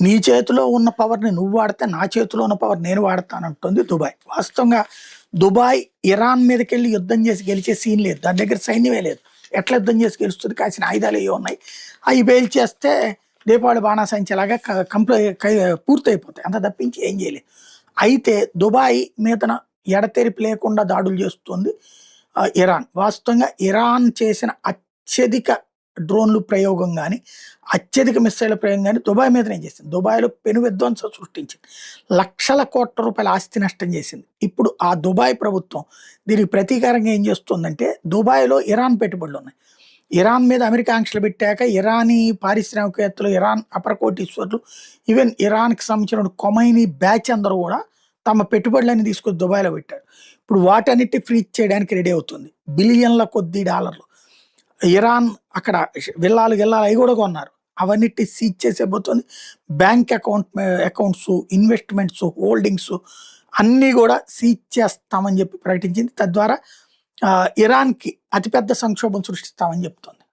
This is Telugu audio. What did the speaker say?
నీ చేతిలో ఉన్న పవర్‌ని నువ్వు వాడితే, నా చేతిలో ఉన్న పవర్ నేను వాడతానంటుంది దుబాయ్. వాస్తవంగా దుబాయ్ ఇరాన్ మీదకెళ్ళి యుద్ధం చేసి గెలిచే సీన్ లేదు. దాని దగ్గర సైన్యమే లేదు. ఎట్లా యుద్ధం చేసి గెలుస్తది? కాసిన ఆయుధాలేవో ఉన్నాయి. అయి పేల్చేస్తే దీపావళి బాణాసంచలాగా పూర్తయిపోతాయి. అంత తప్పించి ఏం చేయలేదు. అయితే దుబాయ్ మీదన ఎడతెరిపి లేకుండా దాడులు చేస్తుంది ఇరాన్. వాస్తవంగా ఇరాన్ చేసిన అత్యధిక డ్రోన్లు ప్రయోగం గాని, అత్యధిక మిస్సైళ్ల ప్రయోగం గాని దుబాయ్ మీదనే చేసింది. దుబాయ్‌లో పెను విధ్వంసం సృష్టించింది. లక్షల కోట్ల రూపాయల ఆస్తి నష్టం చేసింది. ఇప్పుడు ఆ దుబాయ్ ప్రభుత్వం దీనికి ప్రతీకారంగా ఏం చేస్తుందంటే, దుబాయ్‌లో ఇరాన్ పెట్టుబడులున్నాయి. ఇరాన్ మీద అమెరికా ఆంక్షలు పెట్టాక ఇరానీ పారిశ్రామికవేత్తలు, ఇరాన్ అపర కోటీశ్వరులు, ఈవెన్ ఇరాన్‌కి సంబంధించిన ఖొమైనీ బ్యాచ్ అందరూ కూడా తమ పెట్టుబడులన్నీ తీసుకొచ్చి దుబాయ్‌లో పెట్టారు. ఇప్పుడు వాటన్నిటిని ఫ్రీజ్ చేయడానికి రెడీ అవుతుంది. బిలియన్ల కొద్దీ డాలర్లు. ఇరాన్ అక్కడ విల్లాలు గిల్లాలు అవి కూడా కొన్నారు. అవన్నిటిని సీజ్ చేసేబోతుంది. బ్యాంక్ అకౌంట్స్, ఇన్వెస్ట్మెంట్స్, హోల్డింగ్స్ అన్నీ కూడా సీజ్ చేస్తామని చెప్పి ప్రకటించింది. తద్వారా ఇరాన్‌కి అతిపెద్ద సంక్షోభం సృష్టిస్తామని చెప్తుంది.